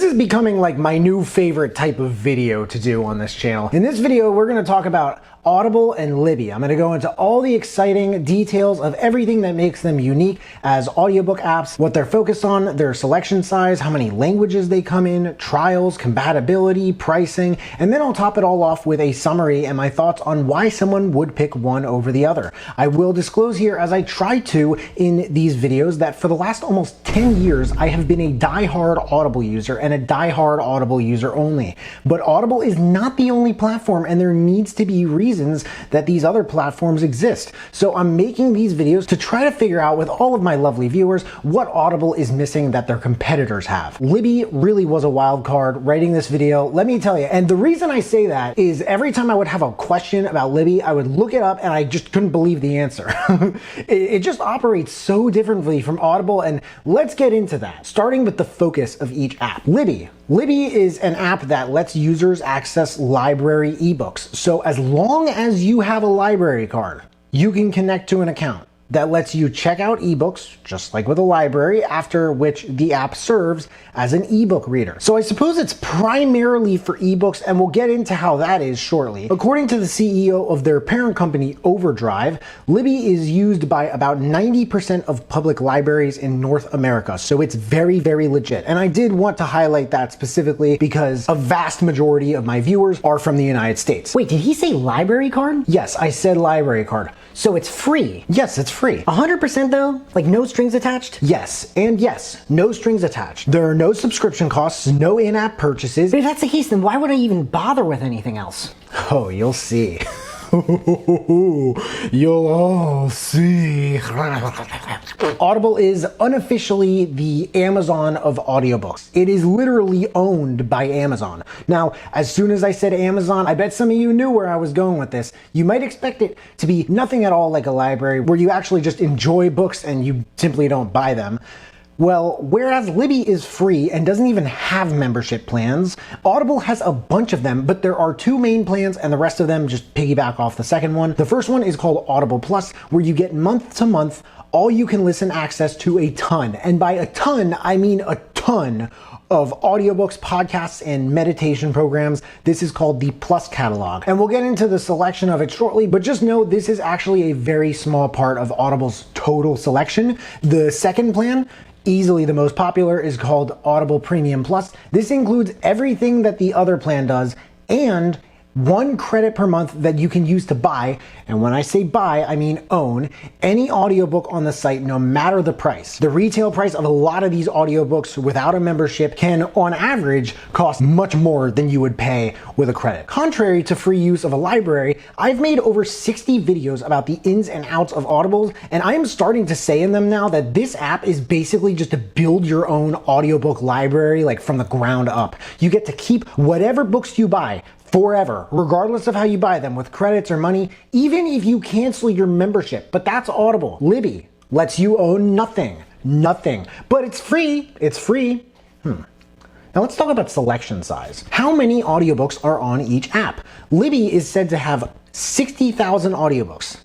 is becoming like my new favorite type of video to do on this channel. In this video, we're going to talk about Audible and Libby. I'm going to go into all the exciting details of everything that makes them unique as audiobook apps, what they're focused on, their selection size, how many languages they come in, trials, compatibility, pricing, and then I'll top it all off with a summary and my thoughts on why someone would pick one over the other. I will disclose here, as I try to in these videos, that for the last almost 10 years, I have been a die-hard Audible user and a die-hard Audible user only. But Audible is not the only platform, and there needs to be reasons that these other platforms exist. So I'm making these videos to try to figure out with all of my lovely viewers what Audible is missing that their competitors have. Libby really was a wild card writing this video, let me tell you. And the reason I say that is every time I would have a question about Libby, I would look it up and I just couldn't believe the answer. It just operates so differently from Audible, and let's get into that, starting with the focus of each app. Libby. Libby is an app that lets users access library ebooks. So as long as you have a library card, you can connect to an account that lets you check out ebooks, just like with a library, after which the app serves as an ebook reader. So I suppose it's primarily for ebooks, and we'll get into how that is shortly. According to the CEO of their parent company, Overdrive, Libby is used by about 90% of public libraries in North America, so it's very, very legit. And I did want to highlight that specifically because a vast majority of my viewers are from the United States. Wait, did he say library card? Yes, I said library card. So it's free? Yes, it's free. 100% though? Like no strings attached? Yes, and yes, no strings attached. There are no subscription costs, no in-app purchases. But if that's the case, then why would I even bother with anything else? Oh, you'll see. You'll all see. Audible is unofficially the Amazon of audiobooks. It is literally owned by Amazon. Now, as soon as I said Amazon, I bet some of you knew where I was going with this. You might expect it to be nothing at all like a library where you actually just enjoy books and you simply don't buy them. Well, whereas Libby is free and doesn't even have membership plans, Audible has a bunch of them, but there are two main plans and the rest of them just piggyback off the second one. The first one is called Audible Plus, where you get month to month all you can listen access to a ton. And by a ton, I mean a ton of audiobooks, podcasts, and meditation programs. This is called the Plus catalog. And we'll get into the selection of it shortly, but just know this is actually a very small part of Audible's total selection. The second plan, easily the most popular, is called Audible Premium Plus. This includes everything that the other plan does and 1 credit per month that you can use to buy, and when I say buy, I mean own, any audiobook on the site, no matter the price. The retail price of a lot of these audiobooks without a membership can, on average, cost much more than you would pay with a credit. Contrary to free use of a library, I've made over 60 videos about the ins and outs of Audibles, and I am starting to say in them now that this app is basically just to build your own audiobook library, like from the ground up. You get to keep whatever books you buy forever, regardless of how you buy them, with credits or money, even if you cancel your membership. But that's Audible. Libby lets you own nothing. Nothing. But it's free. It's free. Now let's talk about selection size. How many audiobooks are on each app? Libby is said to have 60,000 audiobooks.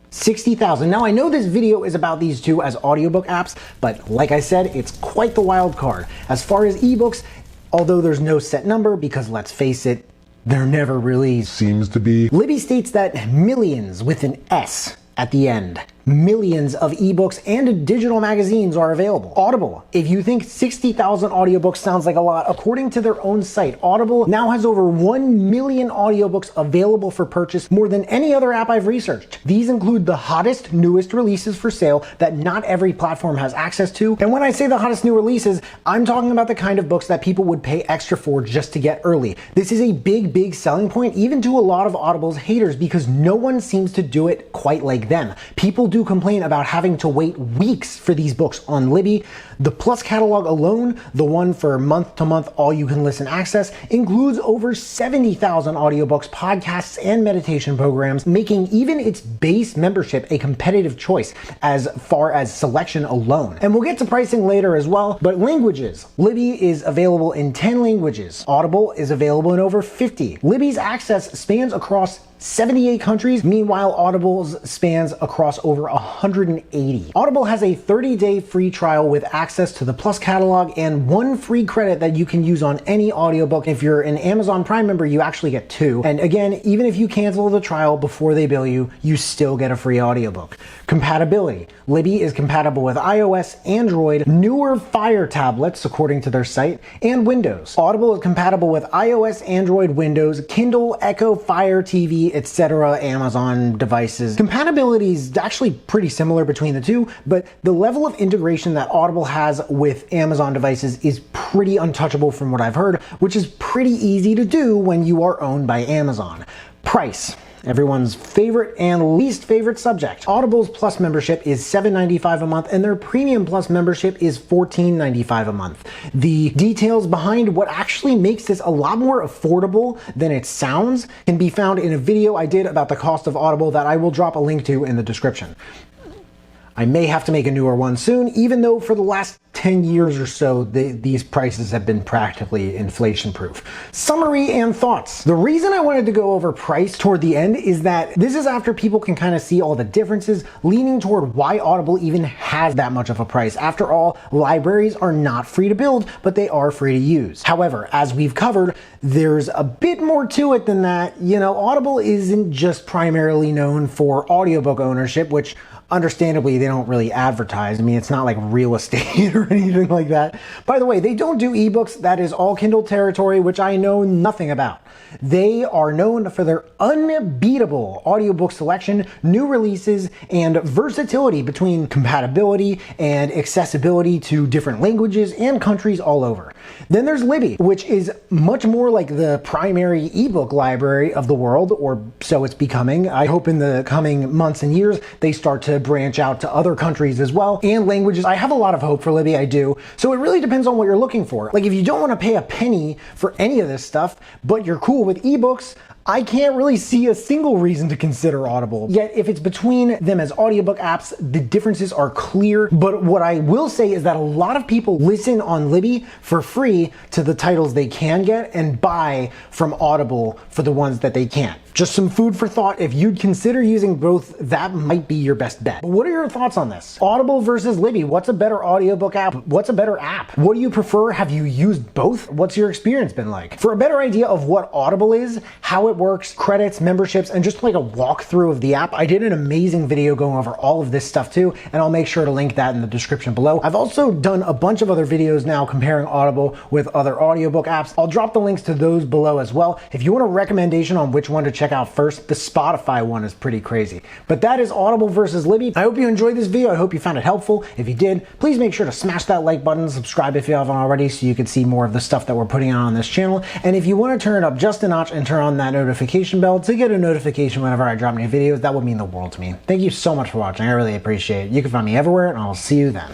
60,000. Now I know this video is about these two as audiobook apps, but like I said, it's quite the wild card. As far as ebooks, although there's no set number, because let's face it, there never really seems to be. Libby states that millions, with an S at the end, millions of ebooks and digital magazines are available. Audible, if you think 60,000 audiobooks sounds like a lot, according to their own site, Audible now has over 1 million audiobooks available for purchase, more than any other app I've researched. These include the hottest, newest releases for sale that not every platform has access to. And when I say the hottest new releases, I'm talking about the kind of books that people would pay extra for just to get early. This is a big, big selling point, even to a lot of Audible's haters, because no one seems to do it quite like them. People do complain about having to wait weeks for these books on Libby. The Plus catalog alone, the one for month-to-month all-you-can-listen access, includes over 70,000 audiobooks, podcasts, and meditation programs, making even its base membership a competitive choice as far as selection alone. And we'll get to pricing later as well, but languages. Libby is available in 10 languages. Audible is available in over 50. Libby's access spans across 78 countries. Meanwhile, Audible's spans across over 180. Audible has a 30-day free trial with access to the Plus catalog and 1 free credit that you can use on any audiobook. If you're an Amazon Prime member, you actually get 2. And again, even if you cancel the trial before they bill you, you still get a free audiobook. Compatibility. Libby is compatible with iOS, Android, newer Fire tablets, according to their site, and Windows. Audible is compatible with iOS, Android, Windows, Kindle, Echo, Fire TV, etc. Amazon devices. Compatibility is actually pretty similar between the two, but the level of integration that Audible has with Amazon devices is pretty untouchable from what I've heard, which is pretty easy to do when you are owned by Amazon. Price. Everyone's favorite and least favorite subject. Audible's Plus membership is $7.95 a month and their Premium Plus membership is $14.95 a month. The details behind what actually makes this a lot more affordable than it sounds can be found in a video I did about the cost of Audible that I will drop a link to in the description. I may have to make a newer one soon, even though for the last 10 years or so, these prices have been practically inflation proof. Summary and thoughts. The reason I wanted to go over price toward the end is that this is after people can kind of see all the differences, leaning toward why Audible even has that much of a price. After all, libraries are not free to build, but they are free to use. However, as we've covered, there's a bit more to it than that. You know, Audible isn't just primarily known for audiobook ownership, which understandably, they don't really advertise. I mean, it's not like real estate or anything like that. By the way, they don't do ebooks. That is all Kindle territory, which I know nothing about. They are known for their unbeatable audiobook selection, new releases, and versatility between compatibility and accessibility to different languages and countries all over. Then there's Libby, which is much more like the primary ebook library of the world, or so it's becoming. I hope in the coming months and years, they start to branch out to other countries as well, and languages. I have a lot of hope for Libby, I do. So it really depends on what you're looking for. Like if you don't want to pay a penny for any of this stuff, but you're cool with ebooks, I can't really see a single reason to consider Audible. Yet if it's between them as audiobook apps, the differences are clear. But what I will say is that a lot of people listen on Libby for free to the titles they can get and buy from Audible for the ones that they can't. Just some food for thought. If you'd consider using both, that might be your best bet. But what are your thoughts on this? Audible versus Libby. What's a better audiobook app? What's a better app? What do you prefer? Have you used both? What's your experience been like? For a better idea of what Audible is, how it works, credits, memberships, and just like a walkthrough of the app, I did an amazing video going over all of this stuff too, and I'll make sure to link that in the description below. I've also done a bunch of other videos now comparing Audible with other audiobook apps. I'll drop the links to those below as well. If you want a recommendation on which one to check out first, the Spotify one is pretty crazy. But that is Audible versus Libby. I hope you enjoyed this video. I hope you found it helpful. If you did, please make sure to smash that like button, subscribe if you haven't already so you can see more of the stuff that we're putting out on this channel. And if you want to turn it up just a notch and turn on that notification bell to get a notification whenever I drop new videos, that would mean the world to me. Thank you so much for watching. I really appreciate it. You can find me everywhere, and I'll see you then.